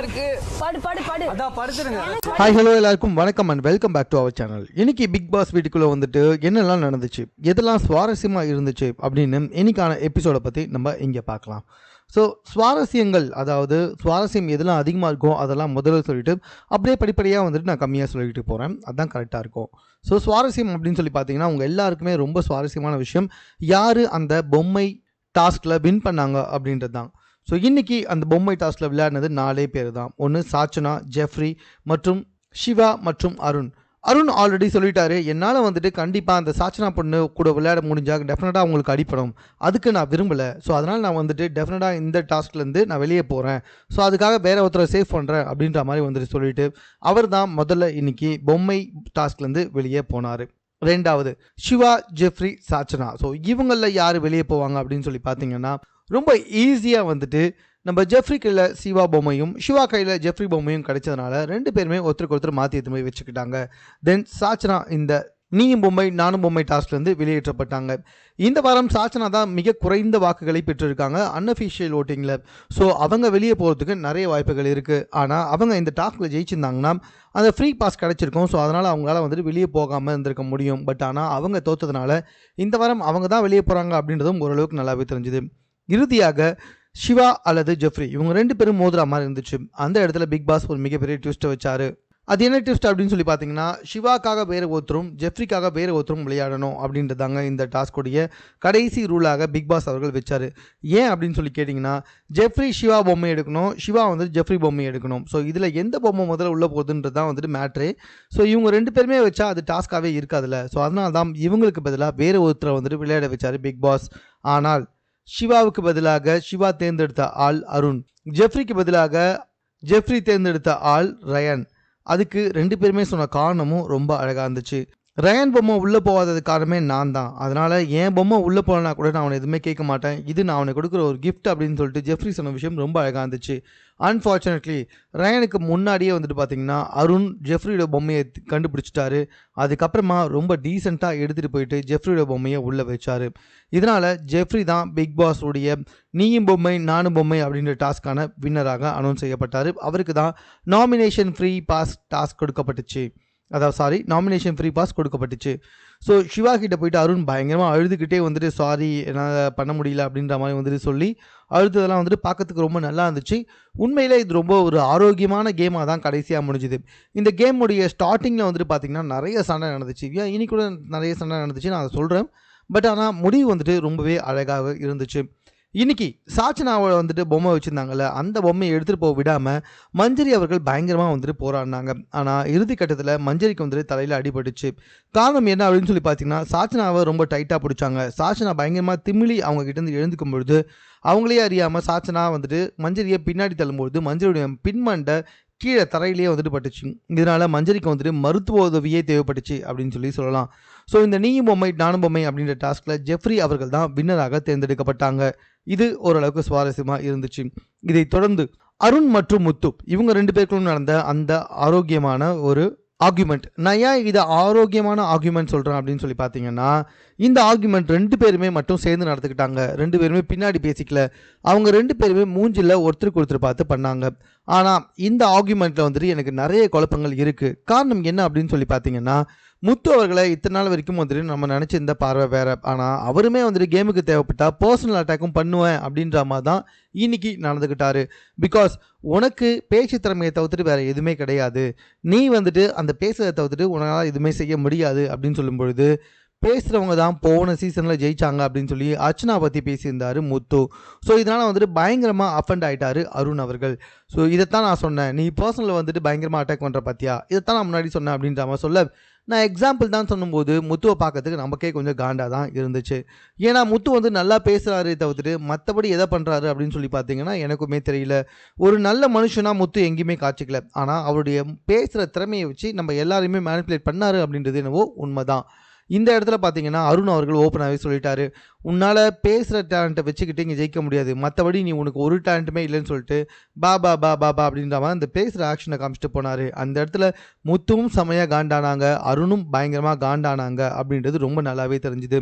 இருக்கு. பாடு பாடு பாடு. அதான் படுத்துருங்க. ஹாய் ஹலோ எல்லாருக்கும் வணக்கம் and welcome back to our channel. இன்னைக்கு பிக் பாஸ் வீட்டுக்குள்ளே வந்துட்டு என்னெல்லாம் நடந்துச்சு, எதெல்லாம் சுவாரஸ்யமாக இருந்துச்சு அப்படின்னு இன்னைக்கான எபிசோடை பற்றி நம்ம இங்கே பார்க்கலாம். ஸோ சுவாரஸ்யங்கள், அதாவது சுவாரஸ்யம் எதெல்லாம் அதிகமாக இருக்கோ அதெல்லாம் முதல்ல சொல்லிவிட்டு அப்படியே படிப்படியாக வந்துட்டு நான் கம்மியாக சொல்லிட்டு போகிறேன். அதுதான் கரெக்டாக இருக்கும். ஸோ சுவாரஸ்யம் அப்படின்னு சொல்லி பார்த்தீங்கன்னா உங்கள் எல்லாருக்குமே ரொம்ப சுவாரஸ்யமான விஷயம் யார் அந்த பொம்மை டாஸ்கில் வின் பண்ணாங்க அப்படின்றது தான். ஸோ இன்றைக்கி அந்த பொம்மை டாஸ்கில் விளையாடினது 4 பேர் தான். ஒன்று சாச்சனா, ஜெஃப்ரி மற்றும் சிவா மற்றும் அருண். அருண் ஆல்ரெடி சொல்லிட்டாரு, என்னால் வந்துட்டு கண்டிப்பாக அந்த சாச்சனா பொண்ணு கூட விளையாட முடிஞ்சால் டெஃபினட்டாக அவங்களுக்கு அடிப்படும், அதுக்கு நான் விரும்பலை. ஸோ அதனால் நான் வந்துட்டு டெஃபினட்டாக இந்த டாஸ்க்லேருந்து நான் வெளியே போகிறேன், ஸோ அதுக்காக வேறு ஒருத்தரை சேவ் பண்ணுறேன் அப்படின்ற மாதிரி வந்துட்டு சொல்லிட்டு அவர் தான் முதல்ல இன்றைக்கி பொம்மை டாஸ்க்லேருந்து வெளியே போனார். ரெண்டாவது சிவா, ஜெஃப்ரி, சாச்சனா. ஸோ இவங்களில் யார் வெளியே போவாங்க அப்படின்னு சொல்லி பார்த்தீங்கன்னா ரொம்ப ஈஸியாக வந்துட்டு நம்ம ஜெஃப்ரி கையில் சிவா பொம்மையும் சிவா கையில் ஜெஃப்ரி பொம்மையும் கிடைச்சதுனால 2 பேருமே ஒருத்தருக்கு ஒருத்தர் மாற்றி எடுத்து போய் வச்சுக்கிட்டாங்க. தென் சாச்சனா இந்த நீயும் பொம்மை நானும் பொம்மை டாஸ்க்லேருந்து வெளியேற்றப்பட்டாங்க. இந்த வாரம் சாச்சனா தான் மிக குறைந்த வாக்குகளை பெற்றிருக்காங்க அன்அஃபிஷியல் ஓட்டிங்கில். ஸோ அவங்க வெளியே போகிறதுக்கு நிறைய வாய்ப்புகள் இருக்குது. ஆனால் அவங்க இந்த டாஸ்கில் ஜெயிச்சிருந்தாங்கன்னா அந்த ஃப்ரீ பாஸ் கிடச்சிருக்கும். ஸோ அதனால் அவங்களால வந்துட்டு வெளியே போகாமல் இருந்திருக்க முடியும். பட் ஆனால் அவங்க தோற்றதுனால இந்த வாரம் அவங்க தான் வெளியே போகிறாங்க அப்படின்றதும் ஓரளவுக்கு நல்லாவே தெரிஞ்சுது. இறுதியாக சிவா அல்லது ஜெஃப்ரி இவங்க 2 பேரும் மோதுற மாதிரி இருந்துச்சு. அந்த இடத்துல பிக் பாஸ் ஒரு மிகப்பெரிய ட்விஸ்ட்டை வச்சாரு. அது என்ன ட்விஸ்ட் அப்படின்னு சொல்லி பார்த்தீங்கன்னா சிவாக்காக வேறு ஒருத்தரும் ஜெஃப்ரிக்காக வேறு ஒருத்தரும் விளையாடணும் அப்படின்றதாங்க இந்த டாஸ்குடைய கடைசி ரூலாக பிக் பாஸ் அவர்கள் வச்சார். ஏன் அப்படின்னு சொல்லி கேட்டிங்கன்னா ஜெஃப்ரி சிவா பொம்மை எடுக்கணும், சிவா வந்துட்டு ஜெஃப்ரி பொம்மை எடுக்கணும். ஸோ இதில் எந்த பொம்மை முதல்ல உள்ளே போகுதுன்றது தான் வந்துட்டு மேட்ரு. ஸோ இவங்க 2 பேருமே வச்சா அது டாஸ்க்காகவே இருக்காதுல்ல. ஸோ அதனால தான் இவங்களுக்கு பதிலாக வேறு ஒருத்தரை வந்துட்டு விளையாட வச்சார் பிக் பாஸ். ஆனால் சிவாவுக்கு பதிலாக சிவா தேர்ந்தெடுத்த ஆள் அருண், ஜெஃப்ரிக்கு பதிலாக ஜெஃப்ரி தேர்ந்தெடுத்த ஆள் ரயன். அதுக்கு 2 பேருமே சொன்ன காரணமும் ரொம்ப அழகாக இருந்துச்சு. ரயன் பொம்மை உள்ளே போகாதது காரணமே நான் தான், அதனால் என் பொம்மை உள்ளே போகலனா கூட நான் அவனை எதுவுமே கேட்க மாட்டேன், இது நான் அவனை கொடுக்குற ஒரு கிஃப்ட் அப்படின்னு சொல்லிட்டு ஜெஃப்ரி சொன்ன விஷயம் ரொம்ப அழகாக இருந்துச்சு. அன்ஃபார்ச்சுனேட்லி ரயனுக்கு முன்னாடியே வந்துட்டு பார்த்திங்கன்னா அருண் ஜெஃப்ரியோட பொம்மையை கண்டுபிடிச்சிட்டாரு. அதுக்கப்புறமா ரொம்ப டீசெண்டாக எடுத்துகிட்டு போயிட்டு ஜெஃப்ரியோட பொம்மையை உள்ளே வச்சார். இதனால் ஜெஃப்ரி தான் பிக் பாஸ் உடைய நீயும் பொம்மை நானும் பொம்மை அப்படின்ற டாஸ்க்கான வின்னராக அனௌன்ஸ் செய்யப்பட்டார். அவருக்கு தான் நாமினேஷன் ஃப்ரீ பாஸ் டாஸ்க் கொடுக்கப்பட்டுச்சு. நாமினேஷன் ஃப்ரீ பாஸ் கொடுக்கப்பட்டுச்சு. ஸோ சிவா கிட்ட போயிட்டு அருண் பயங்கரமாக அழுதுகிட்டே வந்துட்டு சாரி என்னால் பண்ண முடியல அப்படின்ற மாதிரி வந்துட்டு சொல்லி அழுத்ததெல்லாம் வந்துட்டு பார்க்கறதுக்கு ரொம்ப நல்லா இருந்துச்சு. உண்மையிலே இது ரொம்ப ஒரு ஆரோக்கியமான கேமாக தான் கடைசியாக முடிஞ்சுது. இந்த கேமுடைய ஸ்டார்டிங்கில் வந்துட்டு பார்த்திங்கன்னா நிறைய சண்டை நடந்துச்சு. இனி கூட நிறைய சண்டை நடந்துச்சு, நான் அதை சொல்கிறேன். பட் ஆனால் முடிவு வந்துட்டு ரொம்பவே அழகாக இருந்துச்சு. இன்றைக்கி சாச்சனாவை வந்துட்டு பொம்மை வச்சுருந்தாங்கல்ல, அந்த பொம்மையை எடுத்துகிட்டு போக விடாமல் மஞ்சரி அவர்கள் பயங்கரமாக வந்துட்டு போராடினாங்க. ஆனால் இறுதி கட்டத்தில் மஞ்சரிக்கு வந்துட்டு தலையில் அடிபட்டுச்சு. காரணம் என்ன அப்படின்னு சொல்லி பார்த்தீங்கன்னா சாச்சனாவை ரொம்ப டைட்டாக பிடிச்சாங்க. சாச்சனா பயங்கரமாக திமிழி அவங்க கிட்டேருந்து எழுந்துக்கும் பொழுது அவங்களே அறியாமல் சாச்சனா வந்துட்டு மஞ்சரியை பின்னாடி தள்ளும்பொழுது மஞ்சரியுடைய பின்மண்டை கீழே தரையிலேயே வந்துட்டு பட்டுச்சு. இதனால் மஞ்சரிக்கு வந்துட்டு மருத்துவ உதவியே தேவைப்பட்டுச்சு அப்படின்னு சொல்லலாம். ஸோ இந்த நீயும் பொம்மை நானும் பொம்மை அப்படின்ற டாஸ்கில் ஜெஃப்ரி அவர்கள் தான் வின்னராக தேர்ந்தெடுக்கப்பட்டாங்க. இது ஓரளவுக்கு சுவாரஸ்யமாக இருந்துச்சு. இதை தொடர்ந்து அருண் மற்றும் முத்து இவங்க 2 பேருக்கும் நடந்த அந்த ஆரோக்கியமான ஒரு ஆர்குமெண்ட். நான் ஏன் இதை ஆரோக்கியமான ஆர்குமெண்ட் சொல்கிறேன் அப்படின்னு சொல்லி பார்த்தீங்கன்னா இந்த ஆர்குமெண்ட் 2 பேருமே மட்டும் சேர்ந்து நடந்துக்கிட்டாங்க. 2 பேருமே பின்னாடி பேசிக்கல. அவங்க 2 பேருமே மூஞ்சில் ஒருத்தருக்கு ஒருத்தர் பார்த்து பண்ணாங்க. ஆனால் இந்த ஆர்குமெண்ட்டில் வந்துட்டு எனக்கு நிறைய குழப்பங்கள் இருக்குது. காரணம் என்ன அப்படின்னு சொல்லி பார்த்தீங்கன்னா முத்து அவர்களை இத்தனை நாள் வரைக்கும் வந்துட்டு நம்ம நினச்சிருந்த பார்வை வேறு. ஆனால் அவருமே வந்துட்டு கேமுக்கு தேவைப்பட்டால் பர்சனல் அட்டாக்கும் பண்ணுவேன் அப்படின்ற மாதிரி தான் இன்றைக்கி நடந்துக்கிட்டாரு. பிகாஸ் உனக்கு பேச்சு திறமையை தவிர்த்துட்டு வேறு எதுவுமே கிடையாது, நீ வந்துட்டு அந்த பேசுகிறத தவிர்த்துட்டு உன்னால் எதுவுமே செய்ய முடியாது அப்படின்னு சொல்லும் பொழுது பேசுகிறவங்க தான் போன சீசனில் ஜெயிச்சாங்க அப்படின்னு சொல்லி அர்ச்சனா பற்றி பேசியிருந்தார் முத்து. ஸோ இதனால் வந்துட்டு பயங்கரமாக அஃபண்ட் ஆகிட்டார் அருண் அவர்கள். ஸோ இதைத்தான் நான் சொன்னேன், நீ பர்சனலில் வந்துட்டு பயங்கரமாக அட்டாக் பண்ணுற பார்த்தியா, இதைத்தான் நான் முன்னாடி சொன்னேன் அப்படின்ற மாதிரி சொல்ல நான் எக்ஸாம்பிள் தான் சொல்லும்போது முத்துவை பார்க்கறதுக்கு நமக்கே கொஞ்சம் காண்டாக தான் இருந்துச்சு. ஏன்னா முத்து வந்து நல்லா பேசுகிறாரு தவிர்த்துட்டு மற்றபடி எதை பண்ணுறாரு அப்படின்னு சொல்லி பார்த்தீங்கன்னா எனக்குமே தெரியல. ஒரு நல்ல மனுஷனாக முத்து எங்கேயுமே காட்சிக்கல. ஆனால் அவருடைய பேசுகிற திறமையை வச்சு நம்ம எல்லாரையுமே மேனிப்புலேட் பண்ணார் அப்படின்றது என்னவோ உண்மை தான். இந்த இடத்துல பார்த்தீங்கன்னா அருண் அவர்கள் ஓப்பனாகவே சொல்லிட்டாரு, உன்னால் பேசுகிற டேலண்ட்டை வச்சுக்கிட்டு இங்கே ஜெயிக்க முடியாது, மற்றபடி நீ உனக்கு ஒரு டேலண்ட்டுமே இல்லைன்னு சொல்லிட்டு பாபா அப்படின்ற மாதிரி அந்த பேசுகிற ஆக்ஷனை காமிச்சிட்டு போனார். அந்த இடத்துல முத்துவும் செமையாக காண்டானாங்க, அருணும் பயங்கரமாக காண்டானாங்க அப்படின்றது ரொம்ப நல்லாவே தெரிஞ்சுது.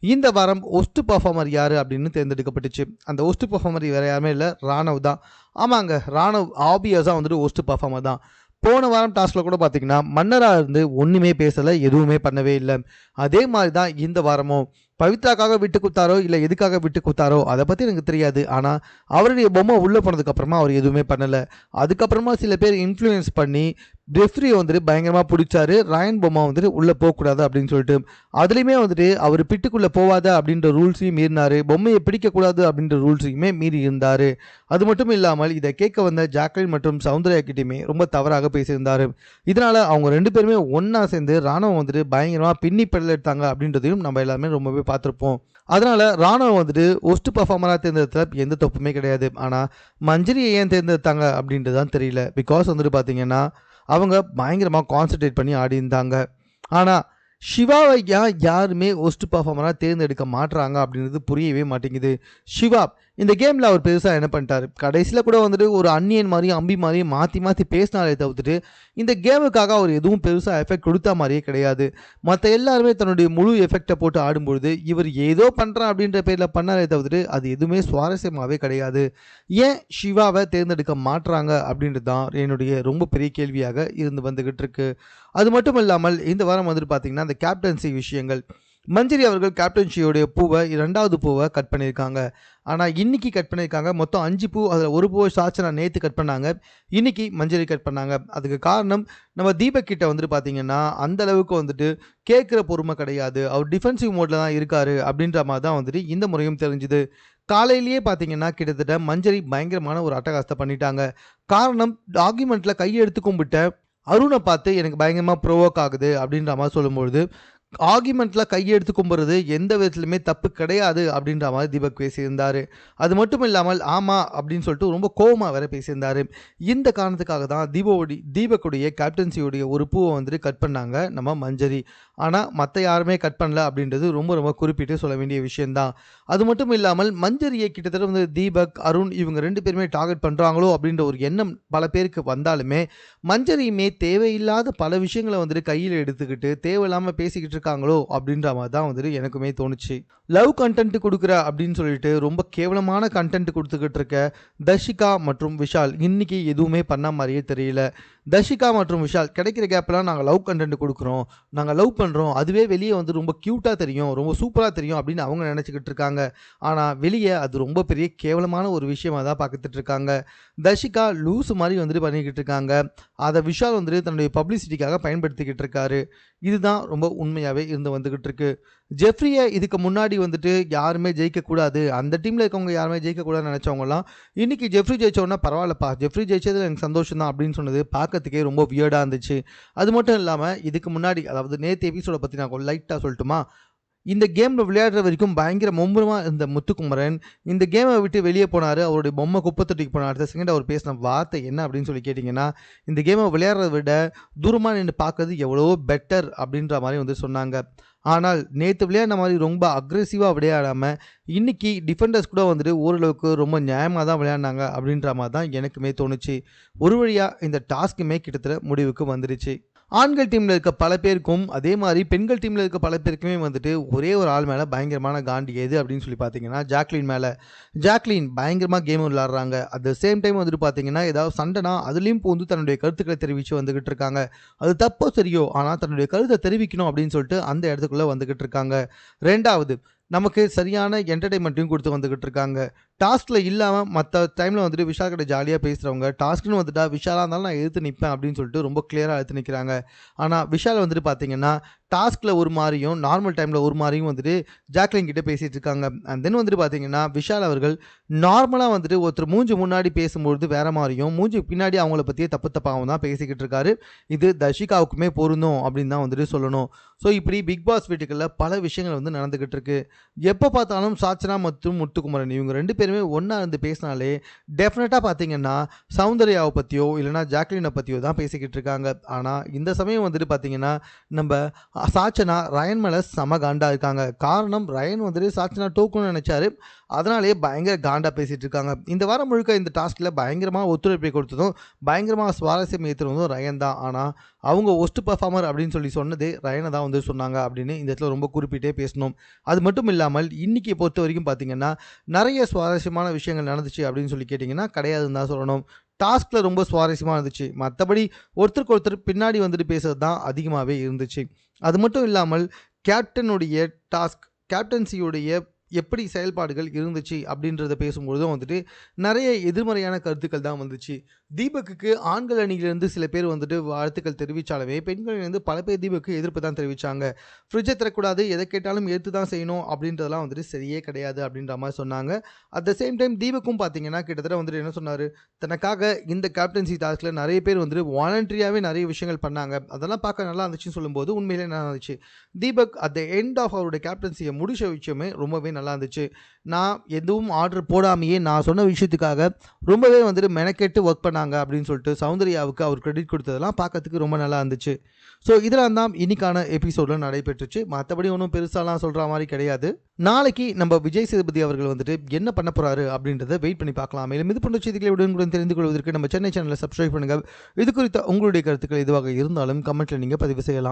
இந்த வாரம் ஒஸ்ட் பர்ஃபார்மர் யார் அப்படின்னு தேர்ந்தெடுக்கப்பட்டுச்சு. அந்த ஒஸ்ட் பர்ஃபார்மர் வேறு யாருமே இல்லை, ராணவ் தான். ஆமாங்க, ராணவ் ஆப்வியஸாக வந்துட்டு ஒஸ்ட் பர்ஃபார்மர் தான். போன வாரம் டாஸ்கில் கூட பார்த்தீங்கன்னா மன்னராக இருந்து ஒன்றுமே பேசலை, எதுவுமே பண்ணவே இல்லை. அதே மாதிரி தான் இந்த வாரமும் பவித்ராக்காக விட்டு கொடுத்தாரோ இல்லை எதுக்காக விட்டு கொடுத்தாரோ அதை பற்றி எனக்கு தெரியாது. ஆனால் அவருடைய பொம்மை உள்ளே போனதுக்கப்புறமா அவர் எதுவுமே பண்ணலை. அதுக்கப்புறமா சில பேர் இன்ஃப்ளூயன்ஸ் பண்ணி ரெஃப்ரியை வந்துட்டு பயங்கரமாக பிடிச்சாரு, ராயன் பொம்மை வந்துட்டு உள்ளே போகக்கூடாது அப்படின்னு சொல்லிட்டு. அதுலேயுமே வந்துட்டு அவர் பிட்டுக்குள்ளே போகாத அப்படின்ற ரூல்ஸையும் மீறினார், பொம்மையை பிடிக்கக்கூடாது அப்படின்ற ரூல்ஸையுமே மீறி இருந்தார். அது மட்டும் இல்லாமல் இதை கேட்க வந்த ஜாக்லின் மற்றும் சௌந்தர்யா கிட்டையுமே ரொம்ப தவறாக பேசியிருந்தார். இதனால் அவங்க 2 பேருமே ஒன்றா சேர்ந்து ராணுவம் வந்துட்டு பயங்கரமாக பின்னி பெடல் எடுத்தாங்க அப்படின்றதையும் நம்ம எல்லாருமே ரொம்பவே பார்த்துருப்போம். அதனால் ராணுவம் வந்துட்டு ஒஸ்ட் பர்ஃபார்மராக தேர்ந்தெடுத்ததில் எந்த தப்புமே கிடையாது. ஆனால் மஞ்சரியை ஏன் தேர்ந்தெடுத்தாங்க அப்படின்றது தான் தெரியல. பிகாஸ் வந்துட்டு பார்த்தீங்கன்னா அவங்க பயங்கரமாக கான்சன்ட்ரேட் பண்ணி ஆடி இருந்தாங்க. ஆனால் சிவாவை யாருமே ஒஸ்ட் பர்ஃபார்மராக தேர்ந்தெடுக்க மாட்டுறாங்க அப்படின்றது புரியவே மாட்டேங்குது. சிவா இந்த கேமில் அவர் பெருசாக என்ன பண்ணிட்டார், கடைசியில் கூட வந்துட்டு ஒரு அன்னியன் மாதிரியும் அம்பி மாதிரியும் மாற்றி மாற்றி பேசினாலே தவிர்த்துட்டு இந்த கேமுக்காக அவர் எதுவும் பெருசாக எஃபெக்ட் கொடுத்தா மாதிரியே கிடையாது. மற்ற எல்லாருமே தன்னுடைய முழு எஃபெக்டை போட்டு ஆடும்பொழுது இவர் ஏதோ பண்ணுறான் அப்படின்ற பேரில் பண்ணாலே தவிர்த்துட்டு அது எதுவுமே சுவாரஸ்யமாகவே கிடையாது. ஏன் சிவாவை தேர்ந்தெடுக்க மாட்டுறாங்க அப்படின்றது தான் என்னுடைய ரொம்ப பெரிய கேள்வியாக இருந்து வந்துக்கிட்டு இருக்கு. அது மட்டும் இல்லாமல் இந்த வாரம் வந்துட்டு பார்த்திங்கன்னா அந்த கேப்டன்சி விஷயங்கள், மஞ்சரி அவர்கள் கேப்டன்சியோடைய பூவை 2வது பூவை கட் பண்ணியிருக்காங்க. ஆனால் இன்றைக்கி கட் பண்ணியிருக்காங்க. மொத்தம் 5 பூ, அதில் ஒரு பூவை சாச்சனா நேற்று கட் பண்ணாங்க, இன்றைக்கி மஞ்சரி கட் பண்ணாங்க. அதுக்கு காரணம் நம்ம தீபக் கிட்ட வந்துட்டு பார்த்திங்கன்னா அந்தளவுக்கு வந்துட்டு கேட்குற பொறுமை கிடையாது, அவர் டிஃபென்சிவ் மோடில் தான் இருக்கார் அப்படின்ற மாதிரி தான் வந்துட்டு இந்த முறையும் தெரிஞ்சுது. காலையிலேயே பார்த்தீங்கன்னா கிட்டத்தட்ட மஞ்சரி பயங்கரமான ஒரு அட்டகாசத்தை பண்ணிட்டாங்க. காரணம் டாக்குமெண்ட்டில் கையெடுத்து கும்பிட்ட அருணை பார்த்து எனக்கு பயங்கரமாக ப்ரோவோக் ஆகுது அப்படின்ற மாதிரி சொல்லும்பொழுது ஆர்கியூமெண்ட்டில் கையெடுத்து கும்புறது எந்த விதத்துலையுமே தப்பு கிடையாது அப்படின்ற மாதிரி தீபக் பேசியிருந்தார். அது மட்டும் இல்லாமல் ஆமாம் அப்படின்னு சொல்லிட்டு ரொம்ப கோவமாக வேற பேசியிருந்தார். இந்த காரணத்துக்காக தான் தீபக்குடைய கேப்டன்சியோடைய ஒரு பூவை வந்துட்டு கட் பண்ணாங்க நம்ம மஞ்சரி. ஆனால் மற்ற யாருமே கட் பண்ணல அப்படின்றது ரொம்ப ரொம்ப குறிப்பிட்டு சொல்ல வேண்டிய விஷயந்தான். அது மட்டும் இல்லாமல் மஞ்சரியை கிட்டத்தட்ட வந்து தீபக், அருண் இவங்க 2 பேருமே டார்கெட் பண்ணுறாங்களோ அப்படின்ற ஒரு எண்ணம் பல பேருக்கு வந்தாலுமே மஞ்சரியுமே தேவையில்லாத பல விஷயங்களை வந்துட்டு கையில் எடுத்துக்கிட்டு தேவையில்லாமல் பேசிக்கிட்டு இருக்காங்களோ அப்படின்ற மாதிரி தான் வந்துட்டு எனக்குமே தோணுச்சு. லவ் கண்டென்ட் கொடுக்குற அப்படின்னு சொல்லிட்டு ரொம்ப கேவலமான கண்டென்ட் கொடுத்துக்கிட்டு இருக்க தர்ஷிகா மற்றும் விஷால் இன்னைக்கு எதுவுமே பண்ண மாதிரியே தெரியல. தர்ஷிகா மற்றும் விஷால் கிடைக்கிற கேப்லாம் நாங்கள் லவ் கண்டென்ட் கொடுக்குறோம், நாங்கள் லவ் பண்ணுறோம், அதுவே வெளியே வந்து ரொம்ப க்யூட்டாக தெரியும், ரொம்ப சூப்பராக தெரியும் அப்படின்னு அவங்க நினச்சிக்கிட்டு இருக்காங்க. ஆனால் வெளியே அது ரொம்ப பெரிய கேவலமான ஒரு விஷயமாக தான் பார்த்துட்டு இருக்காங்க. தர்ஷிகா லூஸ் மாதிரி வந்துட்டு பண்ணிக்கிட்டு இருக்காங்க, அதை விஷால் வந்துட்டு தன்னுடைய பப்ளிசிட்டிக்காக பயன்படுத்திக்கிட்டு இருக்காரு. இதுதான் ரொம்ப உண்மையாகவே இருந்து வந்துக்கிட்டு இருக்கு. ஜெஃப்ரியை இதுக்கு முன்னாடி வந்துட்டு யாருமே ஜெயிக்கக்கூடாது, அந்த டீமில் இருக்கவங்க யாருமே ஜெயிக்கக்கூடாதுன்னு நினச்சவங்களாம் இன்றைக்கி ஜெஃப்ரி ஜெயிச்சோன்னா பரவாயில்லப்பா, ஜெஃப்ரி ஜெயிச்சது எனக்கு சந்தோஷம் தான் அப்படின்னு சொன்னது பார்க்கறதுக்கே ரொம்ப வியர்டாக இருந்துச்சு. அது மட்டும் இல்லாமல் இதுக்கு முன்னாடி அதாவது நேற்று எபிசோடை பற்றி நான் லைட்டாக சொல்லட்டுமா, இந்த கேமில் விளையாடுற வரைக்கும் பயங்கர மும்முரமாக இருந்த முத்துக்குமரன் இந்த கேமை விட்டு வெளியே போனார், அவருடைய பொம்மை குப்பை தொட்டிக்கு போனார். அடுத்த செகண்ட் அவர் பேசின வார்த்தை என்ன அப்படின்னு சொல்லி கேட்டிங்கன்னா, இந்த கேமை விளையாடுறத விட தூரமாக நின்று பார்க்கறது எவ்வளோ பெட்டர் அப்படின்ற மாதிரி வந்து சொன்னாங்க. ஆனால் நேற்று விளையாடின மாதிரி ரொம்ப அக்ரெசிவாக விளையாடாமல் இன்றைக்கி டிஃபெண்டர்ஸ் கூட வந்துட்டு ஓரளவுக்கு ரொம்ப நியாயமாக தான் விளையாடினாங்க அப்படின்ற மாதிரி தான் எனக்குமே தோணுச்சு. ஒரு வழியாக இந்த டாஸ்க்குமே கிட்டத்தட்ட முடிவுக்கு வந்துடுச்சு. ஆண்கள் டீமில் இருக்க பல பேருக்கும் அதே மாதிரி பெண்கள் டீமில் இருக்க பல பேருக்குமே வந்துட்டு ஒரே ஒரு ஆள் மேலே பயங்கரமான காண்டி எது அப்படின்னு சொல்லி பார்த்தீங்கன்னா ஜாக்லின் மேலே. ஜாக்லின் பயங்கரமாக கேம் விளையாடுறாங்க. அட் த சேம் டைம் வந்துட்டு பார்த்தீங்கன்னா ஏதாவது சண்டைனா அதுலேயும் வந்து தன்னுடைய கருத்துக்களை தெரிவித்து வந்துக்கிட்டு இருக்காங்க. அது தப்போ சரியோ ஆனால் தன்னுடைய கருத்தை தெரிவிக்கணும் அப்படின்னு சொல்லிட்டு அந்த இடத்துக்குள்ளே வந்துக்கிட்டு இருக்காங்க. ரெண்டாவது நமக்கு சரியான என்டர்டைன்மெண்ட்டையும் கொடுத்து வந்துக்கிட்டு இருக்காங்க. டாஸ்கில் இல்லாமல் மற்ற டைமில் வந்துட்டு விஷால் கிட்ட ஜாலியாக பேசுகிறவங்க டாஸ்க்குன்னு வந்துட்டா விஷாலாக இருந்தாலும் நான் எதிர்த்து நிற்பேன் அப்படின்னு சொல்லிட்டு ரொம்ப கிளியராக எடுத்து நிற்கிறாங்க. ஆனால் விஷால் வந்துட்டு பார்த்தீங்கன்னா டாஸ்கில் ஒரு மாதிரியும் நார்மல் டைமில் ஒரு மாதிரியும் வந்துட்டு ஜாக்லின் கிட்டே பேசிகிட்டு இருக்காங்க. அண்ட் தென் வந்துட்டு பார்த்தீங்கன்னா விஷால் அவர்கள் நார்மலாக வந்துட்டு ஒருத்தர் மூஞ்சி முன்னாடி பேசும்பொழுது வேறு மாதிரியும் மூஞ்சி பின்னாடி அவங்கள பற்றியே தப்பு தப்பாகவும் தான் பேசிக்கிட்டு இருக்காரு. இது தர்ஷிகாவுக்குமே பொருந்தும் அப்படின்னு தான் வந்துட்டு சொல்லணும். ஸோ இப்படி பிக் பாஸ் வீட்டுகளில் பல விஷயங்கள் வந்து நடந்துக்கிட்டு இருக்கு. எப்போ பார்த்தாலும் சாச்சனா மற்றும் முத்துக்குமரன் இவங்க 2 பேரும் பேருமே ஒன்றா இருந்து பேசினாலே டெஃபினட்டாக பார்த்தீங்கன்னா சௌந்தர்யாவை பற்றியோ இல்லைனா ஜாக்லினை பற்றியோ தான் பேசிக்கிட்டு இருக்காங்க. ஆனால் இந்த சமயம் வந்துட்டு பார்த்தீங்கன்னா நம்ம சாச்சனா ரயன் மேலே செம காண்டா இருக்காங்க. காரணம் ரயன் வந்துட்டு சாச்சனா டோக்கணும்னு நினச்சாரு, அதனாலேயே பயங்கர காண்டா பேசிகிட்டு இருக்காங்க. இந்த வாரம் முழுக்க இந்த டாஸ்கில் பயங்கரமாக ஒத்துழைப்பை கொடுத்ததும் பயங்கரமாக சுவாரஸ்யம் ஏற்றுறதும் ரயன் தான். ஆனால் அவங்க ஒஸ்ட் பர்ஃபார்மர் அப்படின்னு சொன்னதே ரயனை தான் வந்து சொன்னாங்க அப்படின்னு இந்த இடத்துல ரொம்ப குறிப்பிட்டே பேசணும். அது மட்டும் இல்லாமல் இன்றைக்கி பொறுத்த வரைக்கும் பார்த்திங்கன்னா நிறைய சுவாரஸ்யமான விஷயங்கள் நடந்துச்சு அப்படின்னு சொல்லி கேட்டிங்கன்னா கிடையாதுன்னு தான் சொல்லணும். டாஸ்கில் ரொம்ப சுவாரஸ்யமாக இருந்துச்சு, மற்றபடி ஒருத்தருக்கு ஒருத்தர் பின்னாடி வந்துட்டு பேசுறது தான் அதிகமாகவே இருந்துச்சு. அது மட்டும் இல்லாமல் கேப்டனுடைய டாஸ்க், கேப்டன்சியுடைய எப்படி செயல்பாடுகள் இருந்துச்சு அப்படின்றத பேசும்பொழுதும் வந்துட்டு நிறைய எதிர்மறையான கருத்துக்கள் தான் வந்துச்சு. தீபக்குக்கு ஆண்கள் அணியிலேருந்து சில பேர் வந்துட்டு வாழ்த்துக்கள் தெரிவித்தாலுமே பெண்களிலிருந்து பல பேர் தீபக்கு எதிர்ப்பு தான் தெரிவித்தாங்க. ஃப்ரிட்ஜை தரக்கூடாது, எதை கேட்டாலும் ஏற்று தான் செய்யணும் அப்படின்றதெல்லாம் வந்துட்டு சரியே கிடையாது அப்படின்ற மாதிரி சொன்னாங்க. அட் த சேம் டைம் தீபக்கும் பார்த்தீங்கன்னா கிட்டத்தட்ட வந்துட்டு என்ன சொன்னார், தனக்காக இந்த கேப்டன்சி டாஸ்கில் நிறைய பேர் வந்துட்டு வாலண்டரியாகவே நிறைய விஷயங்கள் பண்ணாங்க, அதெல்லாம் பார்க்க நல்லா இருந்துச்சுன்னு சொல்லும்போது உண்மையிலே நல்லா இருந்துச்சு. Deepak at the end of அவருடைய கேப்டன்சியை முடிச்ச விஷயமே ரொம்பவே நல்லா இருந்துச்சு. நான் எதுவும் ஆர்டர் போடாமையே நான் சொன்ன விஷயத்துக்காக ரொம்பவே வந்துட்டு மெனக்கெட்டு ஒர்க் பண்ணாங்க அப்படின்னு சொல்லிட்டு சௌந்தர்யாவுக்கு அவர் கிரெடிட் கொடுத்ததெல்லாம் பார்க்கறதுக்கு ரொம்ப நல்லா இருந்துச்சு. ஸோ இதெல்லாம் தான் இன்னைக்கான எபிசோடில் நடைபெற்றுச்சு. மற்றபடி ஒன்றும் பெருசாலாம் சொல்கிற மாதிரி கிடையாது. நாளைக்கு நம்ம விஜய் சேதுபதி அவர்கள் வந்துட்டு என்ன பண்ண போகிறாரு அப்படின்றத வெயிட் பண்ணி பார்க்கலாம். மேலும் இது போன்ற செய்திகளை உடனுக்குடன் தெரிந்து கொள்வதற்கு நம்ம சென்னை சேனலை சப்ஸ்கிரைப் பண்ணுங்கள். இது குறித்த உங்களுடைய கருத்துக்கள் எதுவாக இருந்தாலும் கமெண்ட்டில் நீங்கள் பதிவு செய்யலாம்.